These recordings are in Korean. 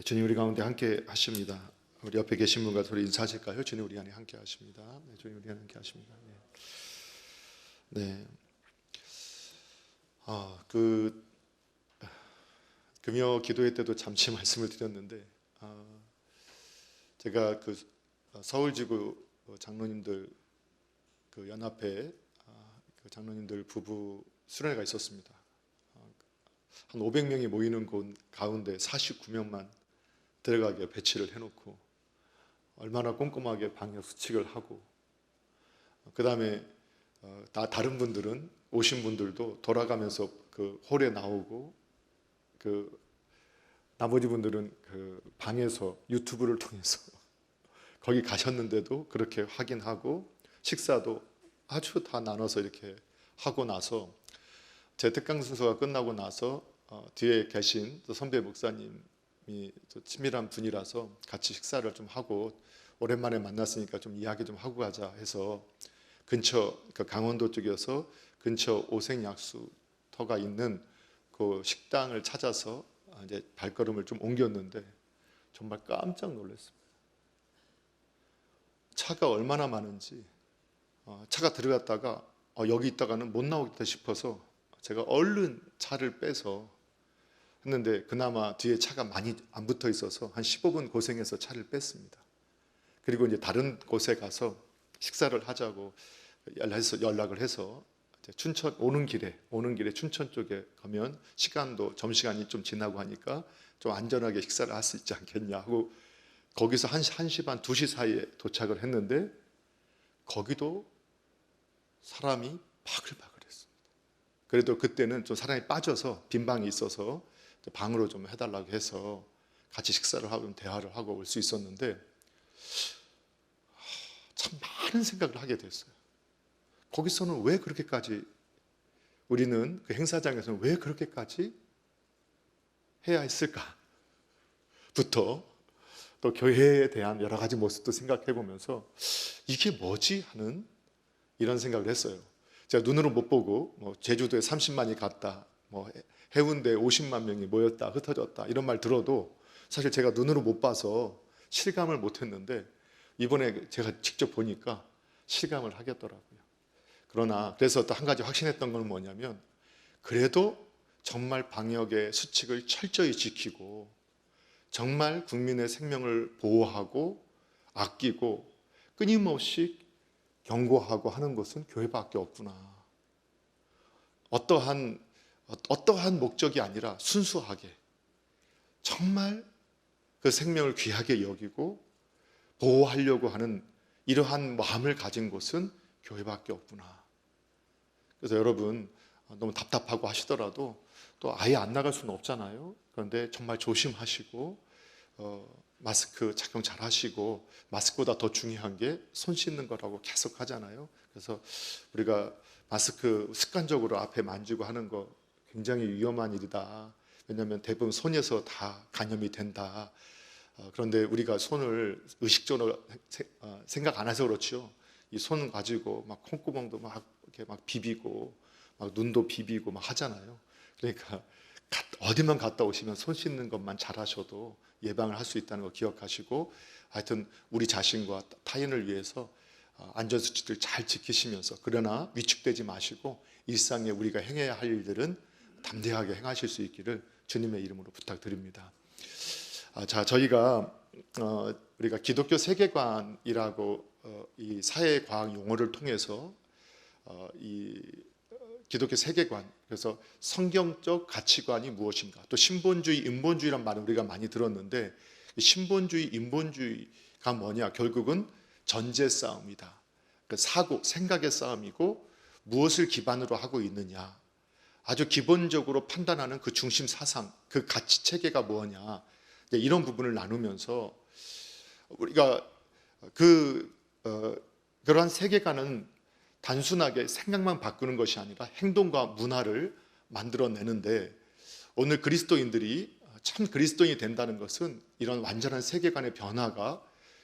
주님 우리 가운데 함께 하십니다. 우리 옆에 계신 분과 서로 인사하실까요? 주님 우리 안에 함께 하십니다. 네, 주님 우리 안에 함께 하십니다. 네. 네. 금요 기도회 때도 잠시 말씀을 드렸는데, 제가 서울지구 장로님들 연합회 그 장로님들 부부 수련회가 있었습니다. 한 500명이 모이는 곳 가운데 49명만 들어가게 배치를 해놓고 얼마나 꼼꼼하게 방역 수칙을 하고, 그 다음에 다른 분들은 오신 분들도 돌아가면서 그 홀에 나오고, 나머지 분들은 그 방에서 유튜브를 통해서 거기 가셨는데도 그렇게 확인하고, 식사도 아주 다 나눠서 이렇게 하고 나서 제 특강 순서가 끝나고 나서 뒤에 계신 선배 목사님이 친밀한 분이라서 같이 식사를 좀 하고, 오랜만에 만났으니까 좀 이야기 좀 하고 가자 해서 근처 강원도 쪽이어서 근처 오색약수터가 있는 그 식당을 찾아서 이제 발걸음을 좀 옮겼는데 정말 깜짝 놀랐습니다. 차가 얼마나 많은지, 차가 들어갔다가 여기 있다가는 못 나오겠다 싶어서 제가 얼른 차를 빼서 했는데, 그나마 뒤에 차가 많이 안 붙어 있어서 한 15분 고생해서 차를 뺐습니다. 그리고 이제 다른 곳에 가서 식사를 하자고 연락을 해서 춘천 오는 길에 춘천 쪽에 가면 시간도 점심시간이 좀 지나고 하니까 좀 안전하게 식사를 할 수 있지 않겠냐 하고, 거기서 1시 반, 2시 사이에 도착을 했는데 거기도 사람이 바글바글했습니다. 그래도 그때는 좀 사람이 빠져서 빈 방이 있어서 방으로 좀 해달라고 해서 같이 식사를 하고 대화를 하고 올 수 있었는데, 참 많은 생각을 하게 됐어요. 거기서는 왜 그렇게까지, 우리는 그 행사장에서는 왜 그렇게까지 해야 했을까 부터, 또 교회에 대한 여러 가지 모습도 생각해 보면서 이게 뭐지 하는 이런 생각을 했어요. 제가 눈으로 못 보고 제주도에 30만이 갔다, 해운대에 50만 명이 모였다, 흩어졌다 이런 말 들어도 사실 제가 눈으로 못 봐서 실감을 못 했는데, 이번에 제가 직접 보니까 실감을 하겠더라고요. 그래서 또 한 가지 확신했던 건 뭐냐면, 그래도 정말 방역의 수칙을 철저히 지키고 정말 국민의 생명을 보호하고 아끼고 끊임없이 경고하고 하는 것은 교회밖에 없구나. 어떠한 목적이 아니라 순수하게 정말 그 생명을 귀하게 여기고 보호하려고 하는 이러한 마음을 가진 곳은 교회밖에 없구나. 그래서 여러분 너무 답답하고 하시더라도 또 아예 안 나갈 수는 없잖아요. 그런데 정말 조심하시고 마스크 착용 잘 하시고, 마스크보다 더 중요한 게 손 씻는 거라고 계속 하잖아요. 그래서 우리가 마스크 습관적으로 앞에 만지고 하는 거 굉장히 위험한 일이다. 왜냐하면 대부분 손에서 다 감염이 된다. 그런데 우리가 손을 의식적으로 생각 안 해서 그렇죠. 이 손 가지고 막 콩구멍도 이렇게 비비고 막 눈도 비비고 막 하잖아요. 그러니까 어디만 갔다 오시면 손 씻는 것만 잘하셔도 예방을 할 수 있다는 거 기억하시고, 하여튼 우리 자신과 타인을 위해서 안전수칙들 잘 지키시면서, 그러나 위축되지 마시고 일상에 우리가 행해야 할 일들은 담대하게 행하실 수 있기를 주님의 이름으로 부탁드립니다. 자, 우리가 기독교 세계관이라고 이 사회과학 용어를 통해서 이 기독교 세계관, 그래서 성경적 가치관이 무엇인가, 또 신본주의, 인본주의란 말을 우리가 많이 들었는데, 신본주의, 인본주의가 뭐냐, 결국은 전제 싸움이다. 생각의 싸움이고, 무엇을 기반으로 하고 있느냐, 아주 기본적으로 판단하는 그 중심 사상, 그 가치 체계가 뭐냐, 이런 부분을 나누면서 우리가 그러한 세계관은 단순하게 생각만 바꾸는 것이 아니라 행동과 문화를 만들어내는데, 오늘 그리스도인들이 참 그리스도인이 된다는 것은 이런 완전한 세계관의 변화가,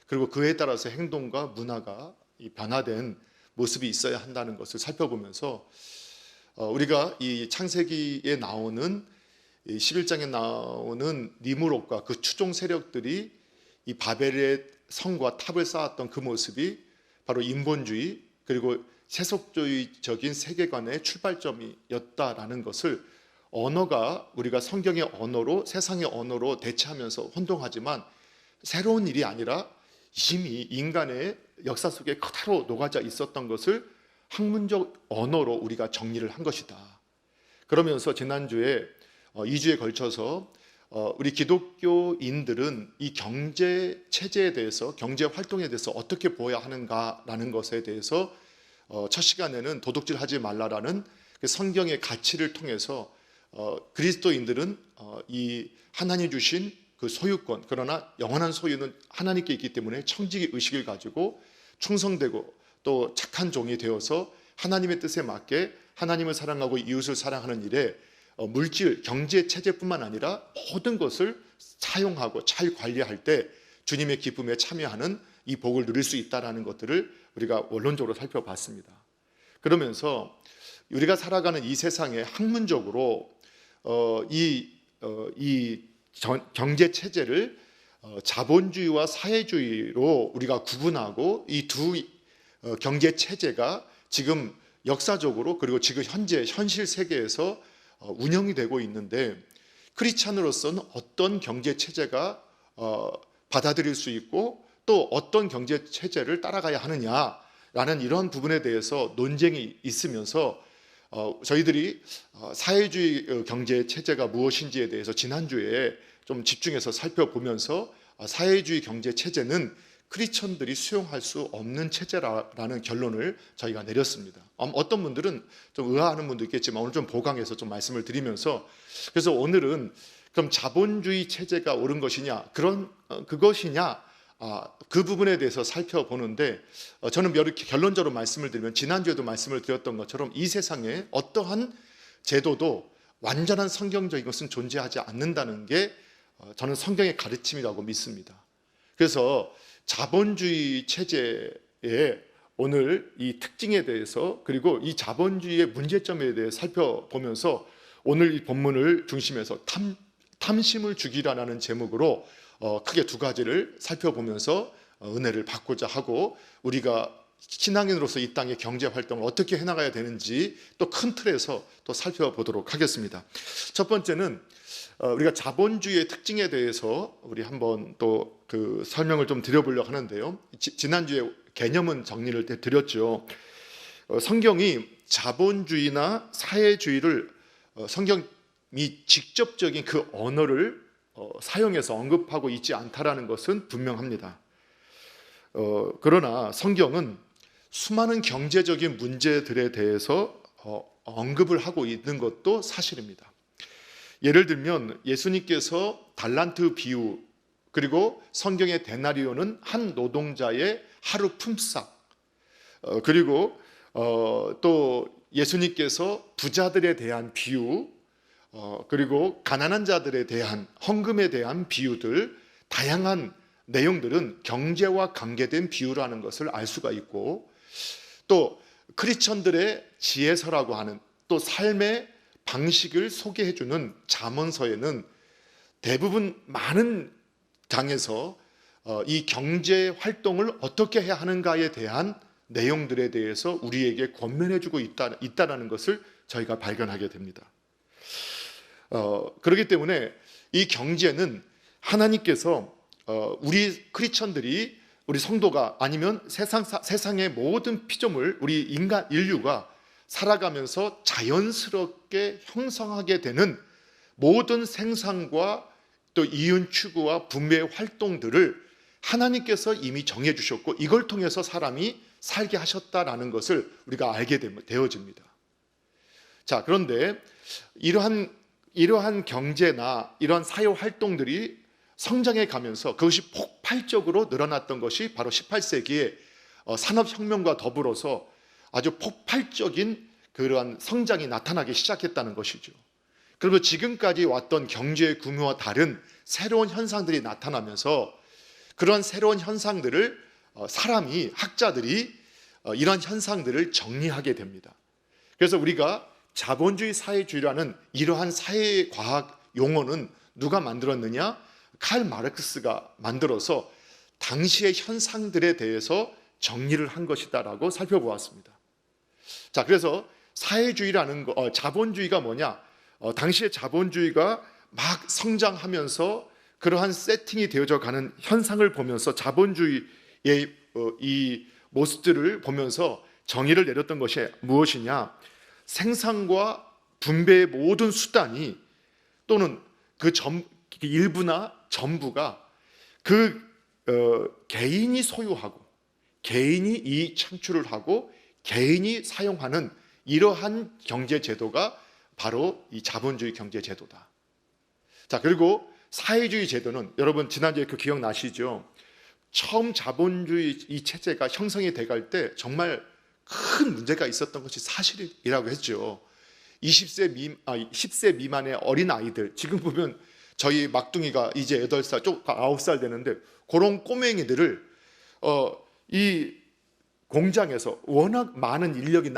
그리고 그에 따라서 행동과 문화가 변화된 모습이 있어야 한다는 것을 살펴보면서, 우리가 이 창세기에 나오는 이 11장에 나오는 니무롯과 그 추종 세력들이 이 바벨의 성과 탑을 쌓았던 그 모습이 바로 인본주의 그리고 세속주의적인 세계관의 출발점이었다라는 것을 언어가 우리가 성경의 언어로 세상의 언어로 대체하면서 혼동하지만 새로운 일이 아니라 이미 인간의 역사 속에 그대로 녹아져 있었던 것을 학문적 언어로 우리가 정리를 한 것이다. 그러면서 지난주에 2주에 걸쳐서 우리 기독교인들은 이 경제 체제에 대해서 경제 활동에 대해서 어떻게 보아야 하는가라는 것에 대해서 첫 시간에는 도둑질하지 말라라는 그 성경의 가치를 통해서 그리스도인들은 이 하나님 주신 그 소유권, 그러나 영원한 소유는 하나님께 있기 때문에 청지기 의식을 가지고 충성되고 또 착한 종이 되어서 하나님의 뜻에 맞게 하나님을 사랑하고 이웃을 사랑하는 일에 물질, 경제 체제뿐만 아니라 모든 것을 사용하고 잘 관리할 때 주님의 기쁨에 참여하는 이 복을 누릴 수 있다는 것들을 우리가 원론적으로 살펴봤습니다. 그러면서 우리가 살아가는 이 세상에 학문적으로 이 경제 체제를 자본주의와 사회주의로 우리가 구분하고 이 두 경제 체제가 지금 역사적으로 그리고 지금 현재 현실 세계에서 운영이 되고 있는데 크리스찬으로서는 어떤 경제 체제가 받아들일 수 있고 또 어떤 경제 체제를 따라가야 하느냐라는 이런 부분에 대해서 논쟁이 있으면서 저희들이 사회주의 경제 체제가 무엇인지에 대해서 지난주에 좀 집중해서 살펴보면서 사회주의 경제 체제는 크리스천들이 수용할 수 없는 체제라는 결론을 저희가 내렸습니다. 어떤 분들은 좀 의아하는 분도 있겠지만 오늘 좀 보강해서 좀 말씀을 드리면서 그래서 오늘은 그럼 자본주의 체제가 옳은 것이냐 그것이냐 그 부분에 대해서 살펴보는데 저는 이렇게 결론적으로 말씀을 드리면 지난주에도 말씀을 드렸던 것처럼 이 세상에 어떠한 제도도 완전한 성경적인 것은 존재하지 않는다는 게 저는 성경의 가르침이라고 믿습니다. 그래서 자본주의 체제의 오늘 이 특징에 대해서 그리고 이 자본주의의 문제점에 대해 살펴보면서 오늘 이 본문을 중심해서 탐심을 죽이라는 제목으로 크게 두 가지를 살펴보면서 은혜를 받고자 하고 우리가 신앙인으로서 이 땅의 경제 활동을 어떻게 해나가야 되는지 또 큰 틀에서 또 살펴보도록 하겠습니다. 첫 번째는 우리가 자본주의의 특징에 대해서 우리 한번 또 그 설명을 좀 드려보려고 하는데요. 지난주에 개념은 정리를 드렸죠. 성경이 자본주의나 사회주의를 성경이 직접적인 그 언어를 사용해서 언급하고 있지 않다라는 것은 분명합니다. 그러나 성경은 수많은 경제적인 문제들에 대해서 언급을 하고 있는 것도 사실입니다. 예를 들면 예수님께서 달란트 비유 그리고 성경의 데나리오는 한 노동자의 하루 품삯 그리고 또 예수님께서 부자들에 대한 비유 그리고 가난한 자들에 대한 헌금에 대한 비유들 다양한 내용들은 경제와 관계된 비유라는 것을 알 수가 있고 또 크리스천들의 지혜서라고 하는 또 삶의 방식을 소개해주는 잠언서에는 대부분 많은 장에서 이 경제 활동을 어떻게 해야 하는가에 대한 내용들에 대해서 우리에게 권면해주고 있다는 것을 저희가 발견하게 됩니다. 그렇기 때문에 이 경제는 하나님께서 우리 크리스천들이 우리 성도가 아니면 세상의 모든 피조물 우리 인류가 살아가면서 자연스럽게 형성하게 되는 모든 생산과 또 이윤 추구와 분배의 활동들을 하나님께서 이미 정해 주셨고 이걸 통해서 사람이 살게 하셨다라는 것을 우리가 알게 되어집니다. 자, 그런데 이러한 경제나 이러한 사회 활동들이 성장해 가면서 그것이 폭발적으로 늘어났던 것이 바로 18세기의 산업혁명과 더불어서 아주 폭발적인 그러한 성장이 나타나기 시작했다는 것이죠. 그리고 지금까지 왔던 경제의 규모와 다른 새로운 현상들이 나타나면서 그런 새로운 현상들을 사람이 학자들이 이런 현상들을 정리하게 됩니다. 그래서 우리가 자본주의 사회주의라는 이러한 사회과학 용어는 누가 만들었느냐? 칼 마르크스가 만들어서 당시의 현상들에 대해서 정리를 한 것이다라고 살펴보았습니다. 자, 그래서 사회주의라는 거, 자본주의가 뭐냐? 당시의 자본주의가 막 성장하면서 그러한 세팅이 되어져 가는 현상을 보면서 자본주의의 이 모습들을 보면서 정의를 내렸던 것이 무엇이냐? 생산과 분배의 모든 수단이 또는 그 일부나 전부가 개인이 소유하고 개인이 이익 창출을 하고 개인이 사용하는 이러한 경제 제도가 바로 이 자본주의 경제 제도다. 자, 그리고 사회주의 제도는 여러분 지난주에 그 기억나시죠? 처음 자본주의 이 체제가 형성이 돼갈 때 정말 큰 문제가 있었던 것이 사실이라고 했죠. 10세 미만의 어린 아이들, 지금 보면 저희 막둥이가 이제 8살, 좀 9살 되는데 그런 꼬맹이들을 이 공장에서 워낙 많은 인력이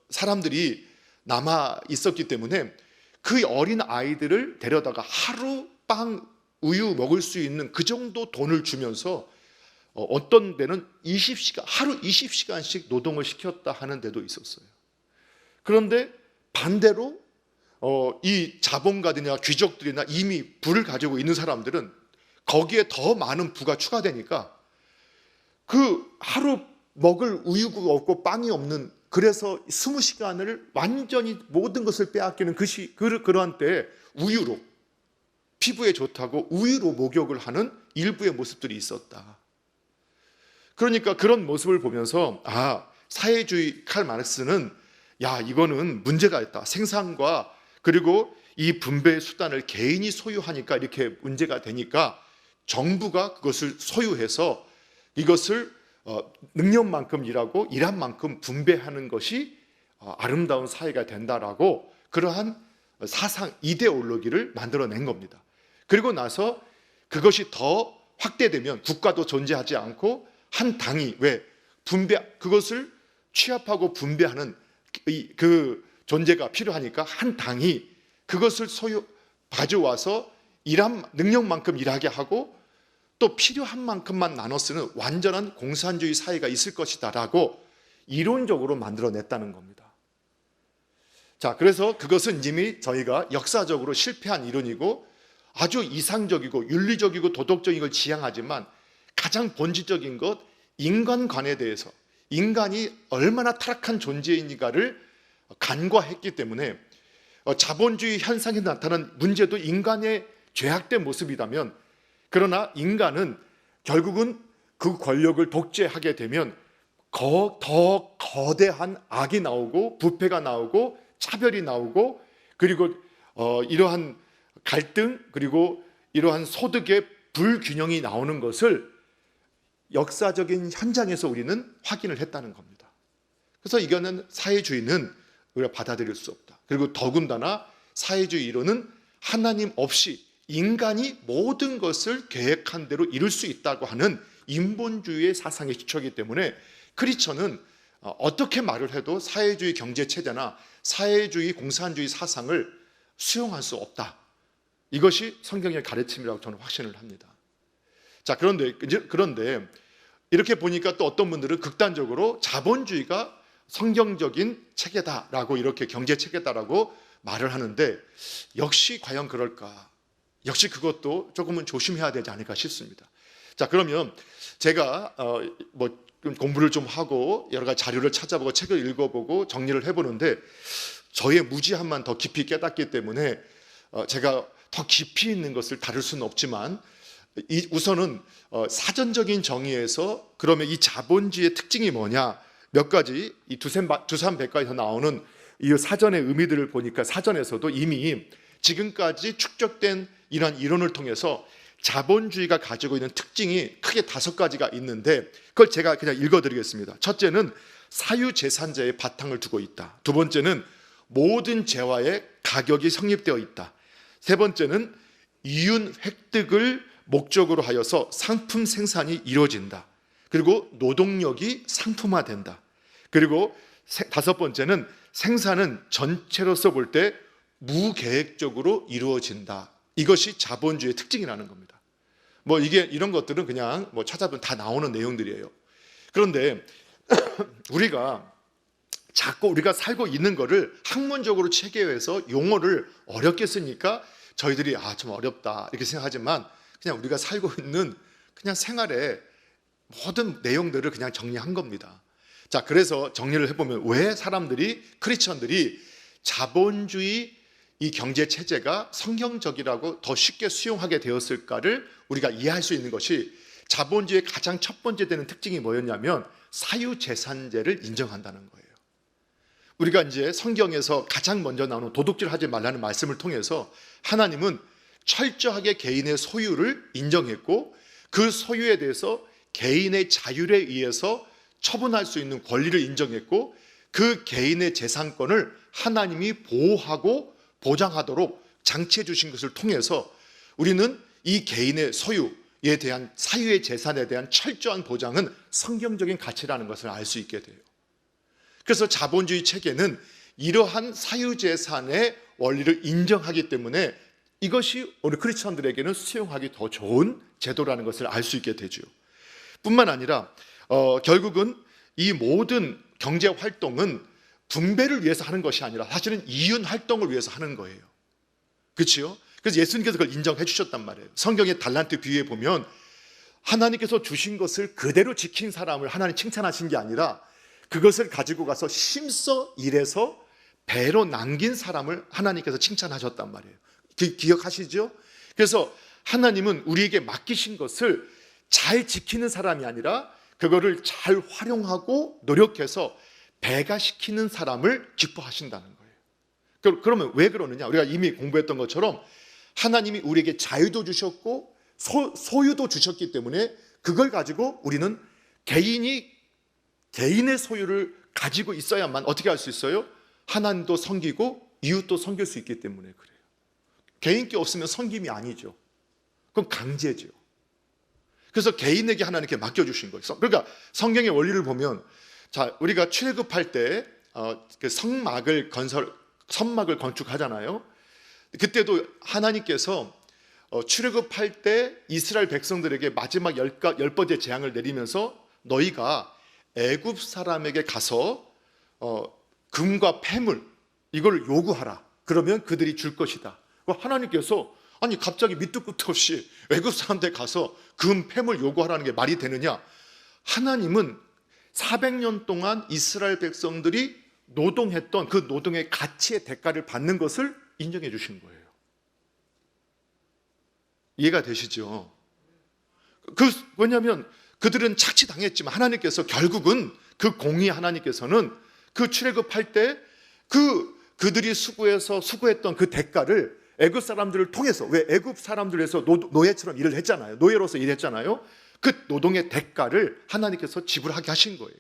사람들이 남아 있었기 때문에 그 어린 아이들을 데려다가 하루 빵, 우유 먹을 수 있는 그 정도 돈을 주면서 어떤 데는 하루 20시간씩 노동을 시켰다 하는 데도 있었어요. 그런데 반대로 이 자본가들이나 귀족들이나 이미 부를 가지고 있는 사람들은 거기에 더 많은 부가 추가되니까 그 하루 먹을 우유가 없고 빵이 없는, 그래서 20시간을 완전히 모든 것을 빼앗기는 그러한 때에 우유로, 피부에 좋다고 우유로 목욕을 하는 일부의 모습들이 있었다. 그러니까 그런 모습을 보면서 사회주의 칼 마르크스는 이거는 문제가 있다. 생산과 그리고 이 분배의 수단을 개인이 소유하니까 이렇게 문제가 되니까 정부가 그것을 소유해서 이것을 능력만큼 일하고 일한 만큼 분배하는 것이 아름다운 사회가 된다라고 그러한 사상, 이데올로기를 만들어낸 겁니다. 그리고 나서 그것이 더 확대되면 국가도 존재하지 않고 한 당이 그것을 취합하고 분배하는 그 존재가 필요하니까 한 당이 그것을 가져와서 능력만큼 일하게 하고 또 필요한 만큼만 나눠 쓰는 완전한 공산주의 사회가 있을 것이다라고 이론적으로 만들어냈다는 겁니다. 자, 그래서 그것은 이미 저희가 역사적으로 실패한 이론이고 아주 이상적이고 윤리적이고 도덕적인 걸 지향하지만 가장 본질적인 것, 인간관에 대해서 인간이 얼마나 타락한 존재인가를 간과했기 때문에 자본주의 현상이 나타난 문제도 인간의 죄악된 모습이라면, 그러나 인간은 결국은 그 권력을 독재하게 되면 더 거대한 악이 나오고 부패가 나오고 차별이 나오고 그리고 이러한 갈등 그리고 이러한 소득의 불균형이 나오는 것을 역사적인 현장에서 우리는 확인을 했다는 겁니다. 그래서 이거는 사회주의는 우리가 받아들일 수 없다. 그리고 더군다나 사회주의 이론은 하나님 없이 인간이 모든 것을 계획한 대로 이룰 수 있다고 하는 인본주의의 사상에 기초하기 때문에 크리스천은 어떻게 말을 해도 사회주의 경제체제나 사회주의 공산주의 사상을 수용할 수 없다. 이것이 성경의 가르침이라고 저는 확신을 합니다. 자, 그런데 이렇게 보니까 또 어떤 분들은 극단적으로 자본주의가 성경적인 체계다라고, 이렇게 경제체계다라고 말을 하는데 역시 과연 그럴까? 역시 그것도 조금은 조심해야 되지 않을까 싶습니다. 자, 그러면 제가 공부를 좀 하고 여러 가지 자료를 찾아보고 책을 읽어보고 정리를 해보는데 저의 무지함만 더 깊이 깨닫기 때문에 제가 더 깊이 있는 것을 다룰 수는 없지만 우선은 사전적인 정의에서 그러면 이 자본주의의 특징이 뭐냐, 몇 가지 이 두산백과에서 나오는 이 사전의 의미들을 보니까 사전에서도 이미 지금까지 축적된 이러한 이론을 통해서 자본주의가 가지고 있는 특징이 크게 5가지가 있는데 그걸 제가 그냥 읽어드리겠습니다. 첫째는 사유재산제의 바탕을 두고 있다. 두 번째는 모든 재화의 가격이 성립되어 있다. 세 번째는 이윤 획득을 목적으로 하여서 상품 생산이 이루어진다. 그리고 노동력이 상품화된다. 그리고 5번째는 생산은 전체로서 볼 때 무계획적으로 이루어진다. 이것이 자본주의의 특징이라는 겁니다. 뭐 이게 이런 것들은 그냥 뭐 찾아보면 다 나오는 내용들이에요. 그런데 우리가 자꾸 우리가 살고 있는 거를 학문적으로 체계해서 용어를 어렵게 쓰니까 저희들이 좀 어렵다 이렇게 생각하지만, 그냥 우리가 살고 있는 그냥 생활의 모든 내용들을 그냥 정리한 겁니다. 자, 그래서 정리를 해보면 왜 사람들이, 크리스천들이 자본주의 이 경제 체제가 성경적이라고 더 쉽게 수용하게 되었을까를 우리가 이해할 수 있는 것이, 자본주의의 가장 첫 번째 되는 특징이 뭐였냐면 사유재산제를 인정한다는 거예요. 우리가 이제 성경에서 가장 먼저 나오는 도둑질 하지 말라는 말씀을 통해서 하나님은 철저하게 개인의 소유를 인정했고, 그 소유에 대해서 개인의 자율에 의해서 처분할 수 있는 권리를 인정했고, 그 개인의 재산권을 하나님이 보호하고 보장하도록 장치해 주신 것을 통해서 우리는 이 개인의 소유에 대한, 사유의 재산에 대한 철저한 보장은 성경적인 가치라는 것을 알 수 있게 돼요. 그래서 자본주의 체계는 이러한 사유재산의 원리를 인정하기 때문에 이것이 우리 크리스천들에게는 수용하기 더 좋은 제도라는 것을 알 수 있게 되죠. 뿐만 아니라 결국은 이 모든 경제 활동은 분배를 위해서 하는 것이 아니라 사실은 이윤 활동을 위해서 하는 거예요. 그렇죠? 그래서 예수님께서 그걸 인정해 주셨단 말이에요. 성경의 달란트 비유에 보면 하나님께서 주신 것을 그대로 지킨 사람을 하나님 칭찬하신 게 아니라 그것을 가지고 가서 힘써 일해서 배로 남긴 사람을 하나님께서 칭찬하셨단 말이에요. 기억하시죠? 그래서 하나님은 우리에게 맡기신 것을 잘 지키는 사람이 아니라 그거를 잘 활용하고 노력해서 배가시키는 사람을 기뻐하신다는 거예요. 그러면 왜 그러느냐? 우리가 이미 공부했던 것처럼 하나님이 우리에게 자유도 주셨고 소유도 주셨기 때문에 그걸 가지고 우리는 개인의 소유를 가지고 있어야만 어떻게 할 수 있어요? 하나님도 섬기고 이웃도 섬길 수 있기 때문에 그래요. 개인 게 없으면 섬김이 아니죠. 그럼 강제죠. 그래서 개인에게 하나님께 맡겨주신 거예요. 그러니까 성경의 원리를 보면, 자, 우리가 출애굽할 때 그 성막을 건축하잖아요. 그때도 하나님께서 출애굽할 때 이스라엘 백성들에게 마지막 10번째 재앙을 내리면서 너희가 애굽 사람에게 가서 금과 폐물 이걸 요구하라. 그러면 그들이 줄 것이다. 하나님께서 아니 갑자기 밑도 끝도 없이 애굽 사람들 가서 금, 폐물 요구하라는 게 말이 되느냐? 하나님은 400년 동안 이스라엘 백성들이 노동했던 그 노동의 가치의 대가를 받는 것을 인정해 주신 거예요. 이해가 되시죠? 왜냐하면 그들은 착취당했지만 하나님께서 결국은 그 공의, 하나님께서는 그 출애굽할 때 그들이 수고했던 그 대가를 애굽 사람들을 통해서, 왜 애굽 사람들에서 노예처럼 일을 했잖아요. 노예로서 일했잖아요. 그 노동의 대가를 하나님께서 지불하게 하신 거예요.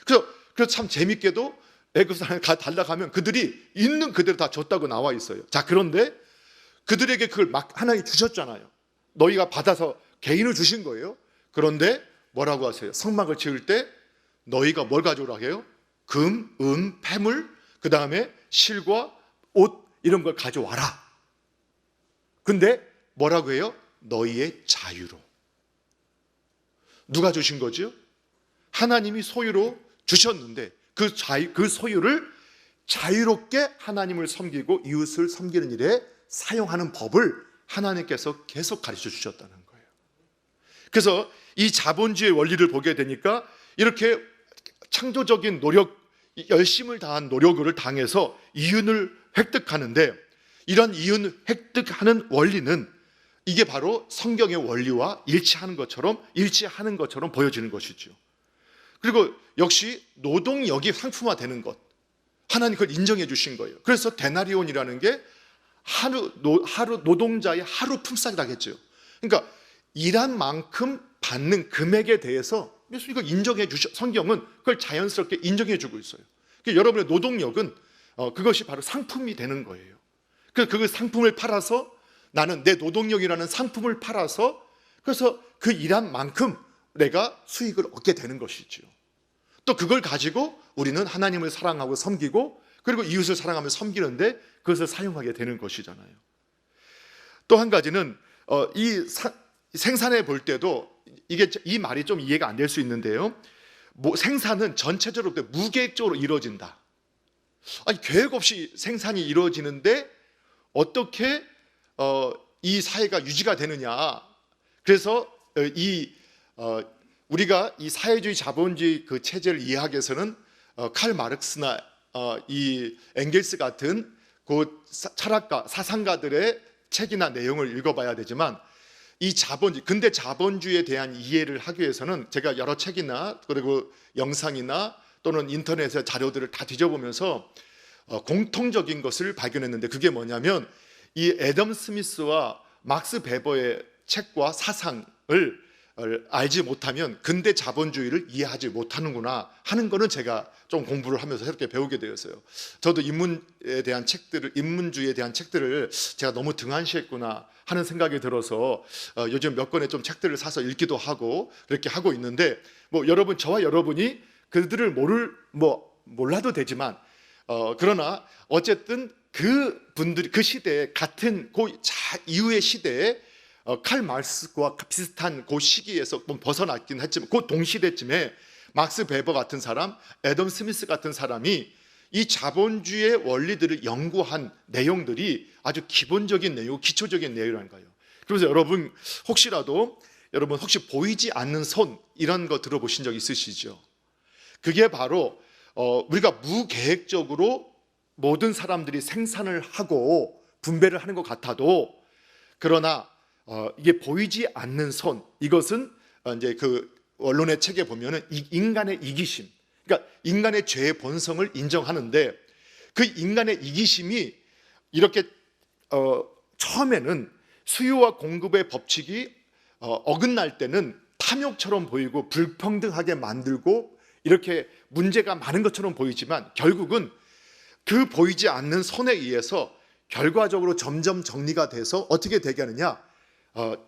그래서 참 재밌게도 애굽 사람이 달라가면 그들이 있는 그대로 다 줬다고 나와 있어요. 자, 그런데 그들에게 그걸 막 하나님이 주셨잖아요. 너희가 받아서 개인을 주신 거예요. 그런데 뭐라고 하세요? 성막을 지을 때 너희가 뭘 가져오라고 해요? 금, 은, 폐물, 그 다음에 실과 옷 이런 걸 가져와라. 근데 뭐라고 해요? 너희의 자유로. 누가 주신 거죠? 하나님이 소유로 주셨는데 그 소유를 자유롭게 하나님을 섬기고 이웃을 섬기는 일에 사용하는 법을 하나님께서 계속 가르쳐 주셨다는 거예요. 그래서 이 자본주의 원리를 보게 되니까 이렇게 창조적인 노력, 열심을 다한 노력을 당해서 이윤을 획득하는데, 이런 이윤 획득하는 원리는 이게 바로 성경의 원리와 일치하는 것처럼 보여지는 것이죠. 그리고 역시 노동력이 상품화되는 것, 하나님 그걸 인정해 주신 거예요. 그래서 데나리온이라는 게 하루 노동자의 하루 품삯이라겠죠. 그러니까 일한 만큼 받는 금액에 대해서 이걸 인정해 성경은 그걸 자연스럽게 인정해 주고 있어요. 그러니까 여러분의 노동력은 그것이 바로 상품이 되는 거예요. 그 상품을 팔아서 나는 내 노동력이라는 상품을 팔아서 그래서 그 일한 만큼 내가 수익을 얻게 되는 것이죠. 또 그걸 가지고 우리는 하나님을 사랑하고 섬기고 그리고 이웃을 사랑하며 섬기는데 그것을 사용하게 되는 것이잖아요. 또 한 가지는 생산해 볼 때도 이 말이 좀 이해가 안 될 수 있는데요. 생산은 전체적으로 무계획적으로 이루어진다. 아니, 계획 없이 생산이 이루어지는데 어떻게 이 사회가 유지가 되느냐. 그래서 우리가 이 사회주의 자본주의 그 체제를 이해하기 위해서는 칼 마르크스나 이 엥겔스 같은 그 철학가, 사상가들의 책이나 내용을 읽어봐야 되지만 이 근대 자본주의에 대한 이해를 하기 위해서는 제가 여러 책이나 그리고 영상이나 또는 인터넷의 자료들을 다 뒤져보면서 공통적인 것을 발견했는데, 그게 뭐냐면 이 애덤 스미스와 막스 베버의 책과 사상을 알지 못하면 근대 자본주의를 이해하지 못하는구나 하는 거는 제가 좀 공부를 하면서 새롭게 배우게 되었어요. 저도 인문주의에 대한 책들을 제가 너무 등한시했구나 하는 생각이 들어서 요즘 몇 권의 좀 책들을 사서 읽기도 하고 그렇게 하고 있는데, 저와 여러분이 그들을 몰라도 되지만 그러나 어쨌든 그분들이 그 시대에 같은 이후의 시대에 칼 마르크스와 비슷한 그 시기에서 좀 벗어났긴 했지만 그 동시대쯤에 막스 베버 같은 사람, 애덤 스미스 같은 사람이 이 자본주의의 원리들을 연구한 내용들이 아주 기본적인 내용, 기초적인 내용이라는 거예요. 그래서 여러분 혹시 보이지 않는 손 이런 거 들어보신 적 있으시죠? 그게 바로 우리가 무계획적으로 모든 사람들이 생산을 하고 분배를 하는 것 같아도, 그러나 이게 보이지 않는 손, 이것은 이제 그 원론의 책에 보면은 인간의 이기심, 그러니까 인간의 죄의 본성을 인정하는데, 그 인간의 이기심이 이렇게 처음에는 수요와 공급의 법칙이 어긋날 때는 탐욕처럼 보이고 불평등하게 만들고 이렇게 문제가 많은 것처럼 보이지만, 결국은 그 보이지 않는 선에 의해서 결과적으로 점점 정리가 돼서 어떻게 되게 하느냐,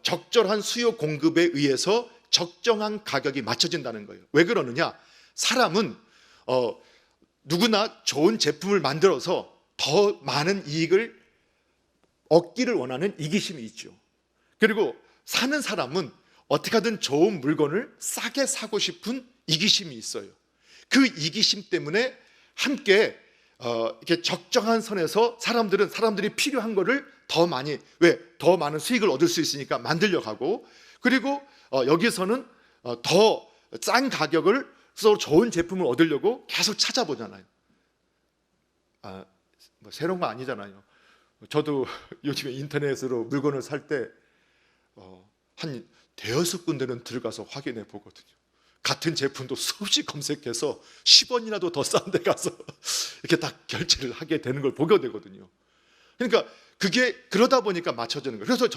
적절한 수요 공급에 의해서 적정한 가격이 맞춰진다는 거예요. 왜 그러느냐, 사람은 누구나 좋은 제품을 만들어서 더 많은 이익을 얻기를 원하는 이기심이 있죠. 그리고 사는 사람은 어떻게 하든 좋은 물건을 싸게 사고 싶은 이기심이 있어요. 그 이기심 때문에 함께 이렇게 적정한 선에서 사람들이 필요한 거를 더 많이, 더 많은 수익을 얻을 수 있으니까 만들려고 하고, 그리고 여기서는 더 싼 가격을 서 좋은 제품을 얻으려고 계속 찾아보잖아요. 새로운 거 아니잖아요. 저도 요즘에 인터넷으로 물건을 살 때 한 대여섯 군데는 들어가서 확인해 보거든요. 같은 제품도 수없이 검색해서 10원이라도 더 싼 데 가서 이렇게 딱 결제를 하게 되는 걸 보게 되거든요. 그러니까 그게 그러다 보니까 맞춰지는 거예요. 그래서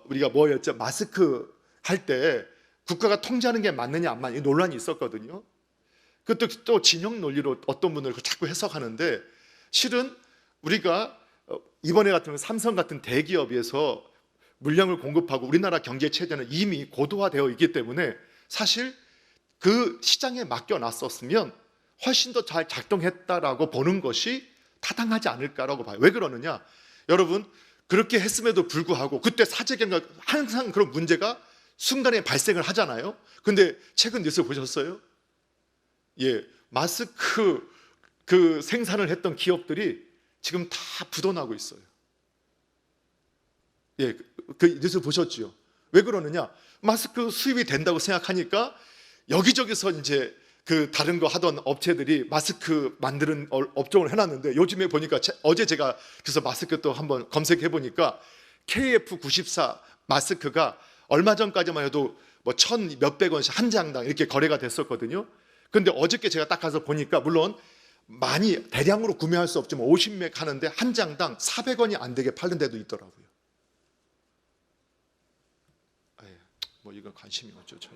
우리가 뭐였죠? 마스크 할 때 국가가 통제하는 게 맞느냐 안 맞느냐 논란이 있었거든요. 그것도 또 진영 논리로 어떤 분들 자꾸 해석하는데, 실은 우리가 이번에 같은 경우 삼성 같은 대기업에서 물량을 공급하고 우리나라 경제 체제는 이미 고도화되어 있기 때문에 사실 그 시장에 맡겨놨었으면 훨씬 더 잘 작동했다라고 보는 것이 타당하지 않을까라고 봐요. 왜 그러느냐, 여러분, 그렇게 했음에도 불구하고 그때 사재경가 항상 그런 문제가 순간에 발생을 하잖아요. 근데 최근 뉴스 보셨어요? 마스크 그 생산을 했던 기업들이 지금 다 부도나고 있어요. 그 뉴스 보셨죠? 왜 그러느냐, 마스크 수입이 된다고 생각하니까 여기저기서 이제 그 다른 거 하던 업체들이 마스크 만드는 업종을 해놨는데, 요즘에 보니까 어제 제가 그래서 마스크 또 한번 검색해 보니까 KF94 마스크가 얼마 전까지만 해도 뭐 1,000 몇백 원씩 한 장당 이렇게 거래가 됐었거든요. 근데 어저께 제가 딱 가서 보니까, 물론 많이 대량으로 구매할 수 없지만 50맥 하는데 한 장당 400원이 안 되게 팔는 데도 있더라고요. 이건 관심이 없죠, 저희.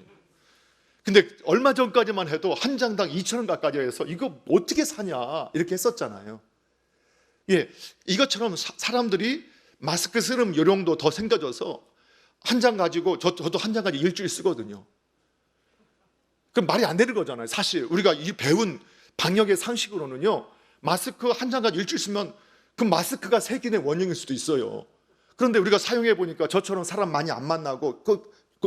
근데 얼마 전까지만 해도 한 장당 2,000원 가까이 해서 이거 어떻게 사냐 이렇게 했었잖아요. 이것처럼 사람들이 마스크 쓰는 요령도 더 생겨져서 한 장 가지고 저도 한 장 가지고 일주일 쓰거든요. 그럼 말이 안 되는 거잖아요. 사실 우리가 배운 방역의 상식으로는요, 마스크 한 장 가지고 일주일 쓰면 그 마스크가 세균의 원흉일 수도 있어요. 그런데 우리가 사용해 보니까 저처럼 사람 많이 안 만나고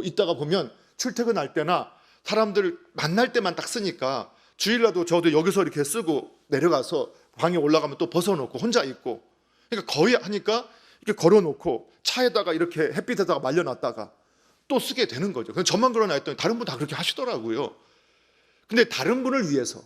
이따가 보면 출퇴근할 때나 사람들 만날 때만 딱 쓰니까, 주일날도 저도 여기서 이렇게 쓰고 내려가서 방에 올라가면 또 벗어놓고 혼자 있고, 그러니까 거의 하니까 이렇게 걸어놓고 차에다가 이렇게 햇빛에다가 말려놨다가 또 쓰게 되는 거죠. 그냥 저만 그러나 했더니 다른 분 다 그렇게 하시더라고요. 근데 다른 분을 위해서,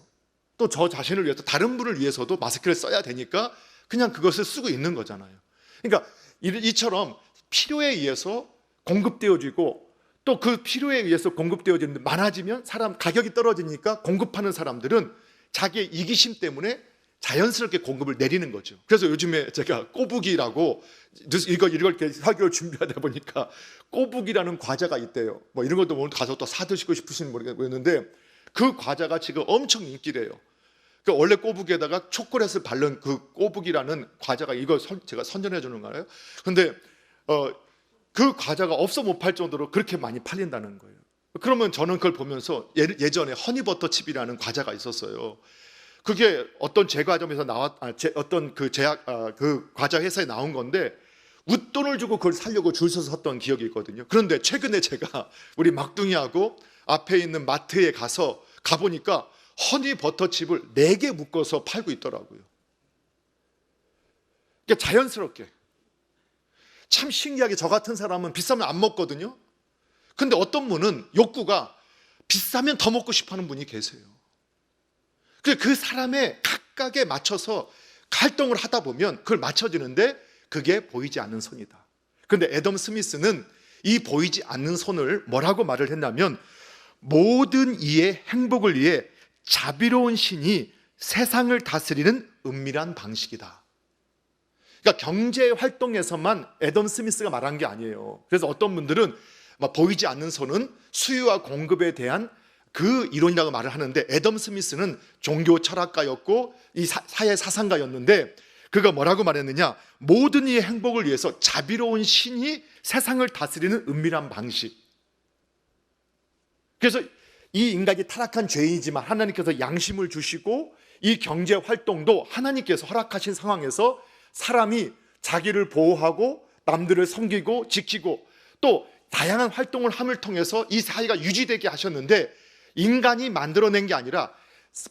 또 저 자신을 위해서, 다른 분을 위해서도 마스크를 써야 되니까 그냥 그것을 쓰고 있는 거잖아요. 그러니까 이처럼 필요에 의해서 공급되어지고, 또 그 필요에 의해서 공급되어지는데 많아지면 사람 가격이 떨어지니까 공급하는 사람들은 자기의 이기심 때문에 자연스럽게 공급을 내리는 거죠. 그래서 요즘에 제가 꼬부기라고 이걸 이렇게 설교를 준비하다 보니까 꼬부기라는 과자가 있대요. 뭐 이런 것도 오늘 가서 또 사 드시고 싶으시는 모르겠는데, 그 과자가 지금 엄청 인기래요. 그 원래 꼬부기에다가 초콜릿을 바른 그 꼬부기라는 과자가, 이거 제가 선전해 주는 거예요. 근데 그 과자가 없어 못 팔 정도로 그렇게 많이 팔린다는 거예요. 그러면 저는 그걸 보면서 예전에 허니버터칩이라는 과자가 있었어요. 그게 어떤 제과점에서 어떤 그 과자 회사에 나온 건데 웃돈을 주고 그걸 사려고 줄 서서 샀던 기억이 있거든요. 그런데 최근에 제가 우리 막둥이하고 앞에 있는 마트에 가보니까 허니버터칩을 4개 묶어서 팔고 있더라고요. 그러니까 자연스럽게. 참 신기하게 저 같은 사람은 비싸면 안 먹거든요. 근데 어떤 분은 욕구가 비싸면 더 먹고 싶어하는 분이 계세요. 그 사람의 각각에 맞춰서 활동을 하다 보면 그걸 맞춰지는데 그게 보이지 않는 손이다. 그런데 애덤 스미스는 이 보이지 않는 손을 뭐라고 말을 했냐면, 모든 이의 행복을 위해 자비로운 신이 세상을 다스리는 은밀한 방식이다. 그러니까 경제 활동에서만 애덤 스미스가 말한 게 아니에요. 그래서 어떤 분들은 보이지 않는 손은 수요와 공급에 대한 그 이론이라고 말을 하는데, 애덤 스미스는 종교 철학가였고 이 사회 사상가였는데, 그가 뭐라고 말했느냐, 모든 이의 행복을 위해서 자비로운 신이 세상을 다스리는 은밀한 방식. 그래서 이 인간이 타락한 죄인이지만 하나님께서 양심을 주시고 이 경제 활동도 하나님께서 허락하신 상황에서 사람이 자기를 보호하고 남들을 섬기고 지키고 또 다양한 활동을 함을 통해서 이 사회가 유지되게 하셨는데, 인간이 만들어낸 게 아니라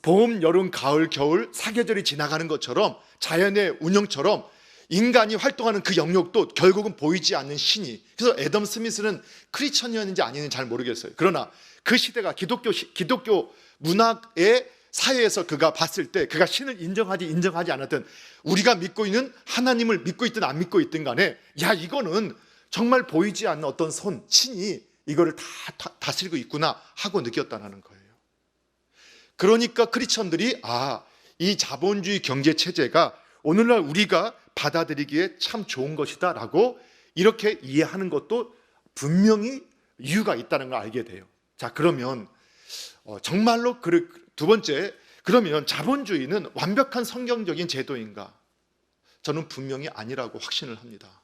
봄, 여름, 가을, 겨울 사계절이 지나가는 것처럼 자연의 운영처럼 인간이 활동하는 그 영역도 결국은 보이지 않는 신이. 그래서 애덤 스미스는 크리스천이었는지 아닌지 잘 모르겠어요. 그러나 그 시대가 기독교 문학의 사회에서 그가 봤을 때, 그가 신을 인정하지 않았든 우리가 믿고 있는 하나님을 믿고 있든 안 믿고 있든 간에, 야, 이거는 정말 보이지 않는 어떤 손, 신이 이거를 다 다스리고 있구나 하고 느꼈다는 거예요. 그러니까 크리스천들이 이 자본주의 경제 체제가 오늘날 우리가 받아들이기에 참 좋은 것이다 라고 이렇게 이해하는 것도 분명히 이유가 있다는 걸 알게 돼요. 자, 그러면 정말로 두 번째, 그러면 자본주의는 완벽한 성경적인 제도인가? 저는 분명히 아니라고 확신을 합니다.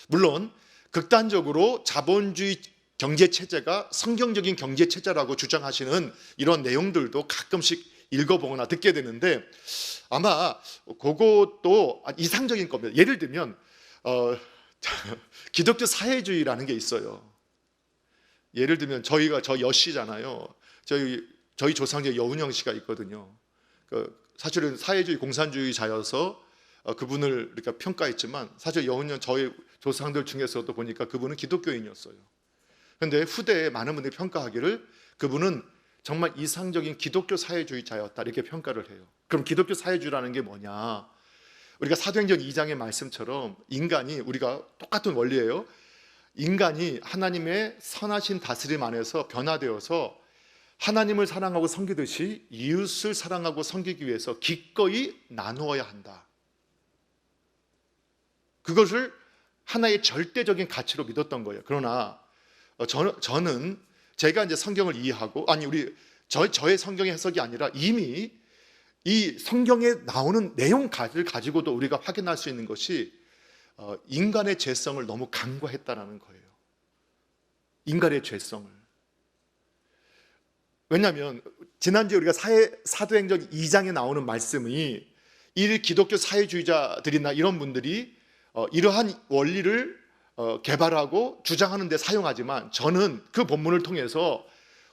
물론 극단적으로 자본주의 경제체제가 성경적인 경제체제라고 주장하시는 이런 내용들도 가끔씩 읽어보거나 듣게 되는데, 아마 그것도 이상적인 겁니다. 예를 들면 기독교 사회주의라는 게 있어요. 예를 들면 저 여씨잖아요. 저희 조상제 여운형 씨가 있거든요. 사실은 사회주의 공산주의자여서 그분을 이렇게 평가했지만, 사실 여운형 저희 조상들 중에서도 보니까 그분은 기독교인이었어요. 그런데 후대에 많은 분들이 평가하기를 그분은 정말 이상적인 기독교 사회주의자였다 이렇게 평가를 해요. 그럼 기독교 사회주의라는 게 뭐냐? 우리가 사도행전 2장의 말씀처럼 인간이, 우리가 똑같은 원리예요. 인간이 하나님의 선하신 다스림 안에서 변화되어서 하나님을 사랑하고 섬기듯이 이웃을 사랑하고 섬기기 위해서 기꺼이 나누어야 한다. 그것을 하나의 절대적인 가치로 믿었던 거예요. 그러나 저는 제가 이제 성경을 이해하고, 저의 성경의 해석이 아니라 이미 이 성경에 나오는 내용을 가지고도 우리가 확인할 수 있는 것이 인간의 죄성을 너무 간과했다는 거예요. 인간의 죄성을. 왜냐하면 지난주에 우리가 사도행전 2장에 나오는 말씀이 이 기독교 사회주의자들이나 이런 분들이 이러한 원리를 개발하고 주장하는 데 사용하지만, 저는 그 본문을 통해서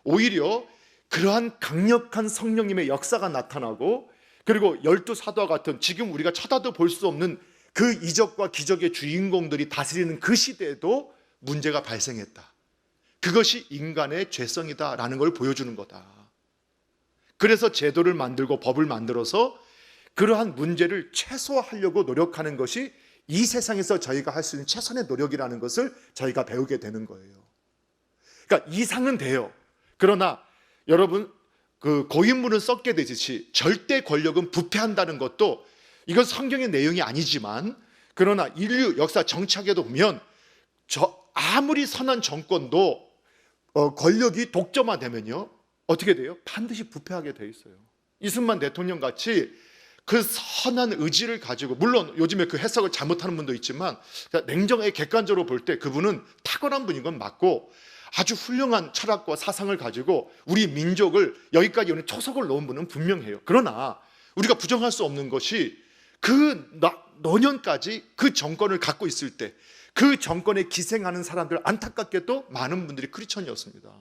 오히려 그러한 강력한 성령님의 역사가 나타나고, 그리고 12사도와 같은 지금 우리가 쳐다도 볼 수 없는 그 이적과 기적의 주인공들이 다스리는 그 시대에도 문제가 발생했다. 그것이 인간의 죄성이다라는 걸 보여주는 거다. 그래서 제도를 만들고 법을 만들어서 그러한 문제를 최소화하려고 노력하는 것이 이 세상에서 저희가 할 수 있는 최선의 노력이라는 것을 저희가 배우게 되는 거예요. 그러니까 이상은 돼요. 그러나 여러분, 그 고인물은 썩게 되듯이 절대 권력은 부패한다는 것도, 이건 성경의 내용이 아니지만, 그러나 인류 역사 정치학에도 보면 아무리 선한 정권도 권력이 독점화되면요 어떻게 돼요? 반드시 부패하게 돼 있어요. 이승만 대통령 같이 그 선한 의지를 가지고, 물론 요즘에 그 해석을 잘못하는 분도 있지만 냉정하게 객관적으로 볼 때 그분은 탁월한 분인 건 맞고 아주 훌륭한 철학과 사상을 가지고 우리 민족을 여기까지 오는 초석을 놓은 분은 분명해요. 그러나 우리가 부정할 수 없는 것이 그 노년까지 그 정권을 갖고 있을 때 그 정권에 기생하는 사람들, 안타깝게도 많은 분들이 크리스천이었습니다.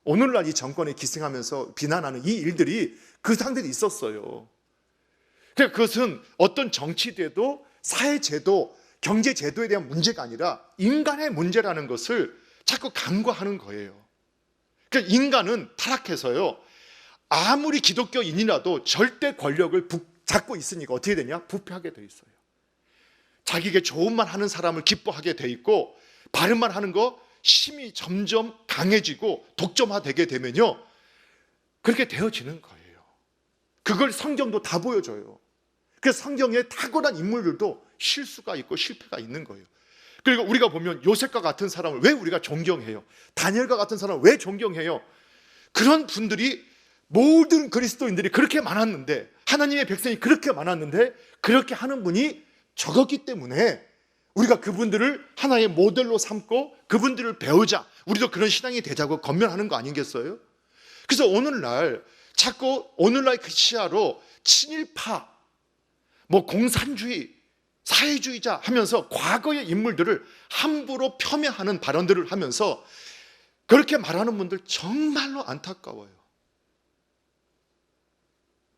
오늘날 이 정권에 기생하면서 비난하는 이 일들이 그 상대에 있었어요. 그것은 어떤 정치제도, 사회제도, 경제제도에 대한 문제가 아니라 인간의 문제라는 것을 자꾸 간과하는 거예요. 그러니까 인간은 타락해서요, 아무리 기독교인이라도 절대 권력을 잡고 있으니까 어떻게 되냐? 부패하게 돼 있어요. 자기에게 좋은 말 하는 사람을 기뻐하게 돼 있고, 바른 말 하는 거 힘이 점점 강해지고 독점화되게 되면요 그렇게 되어지는 거예요. 그걸 성경도 다 보여줘요. 그래서 성경에 탁월한 인물들도 실수가 있고 실패가 있는 거예요. 그리고 우리가 보면 요셉과 같은 사람을 왜 우리가 존경해요? 다니엘과 같은 사람을 왜 존경해요? 그런 분들이, 모든 그리스도인들이 그렇게 많았는데, 하나님의 백성이 그렇게 많았는데 그렇게 하는 분이 적었기 때문에 우리가 그분들을 하나의 모델로 삼고 그분들을 배우자, 우리도 그런 신앙이 되자고 권면하는 거 아니겠어요? 그래서 오늘날 자꾸 오늘날 그 시야로 친일파, 공산주의, 사회주의자 하면서 과거의 인물들을 함부로 폄훼하는 발언들을 하면서 그렇게 말하는 분들 정말로 안타까워요.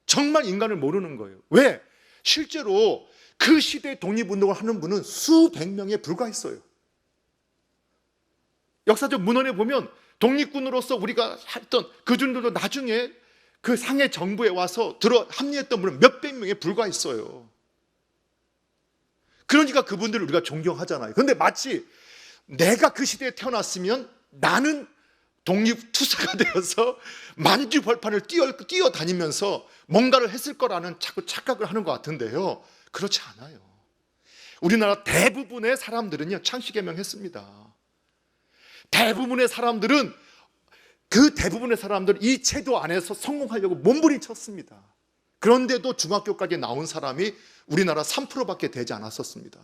정말 인간을 모르는 거예요. 왜? 실제로 그 시대에 독립운동을 하는 분은 수백 명에 불과했어요. 역사적 문헌에 보면 독립군으로서 우리가 했던 그분들도 나중에 그 상해 정부에 와서 합리했던 분은 몇백 명에 불과했어요. 그러니까 그분들을 우리가 존경하잖아요. 그런데 마치 내가 그 시대에 태어났으면 나는 독립투사가 되어서 만주벌판을 뛰어다니면서 뭔가를 했을 거라는 자꾸 착각을 하는 것 같은데요, 그렇지 않아요. 우리나라 대부분의 사람들은요 창씨개명 했습니다. 대부분의 사람들은 이 제도 안에서 성공하려고 몸부림쳤습니다. 그런데도 중학교까지 나온 사람이 우리나라 3%밖에 되지 않았었습니다.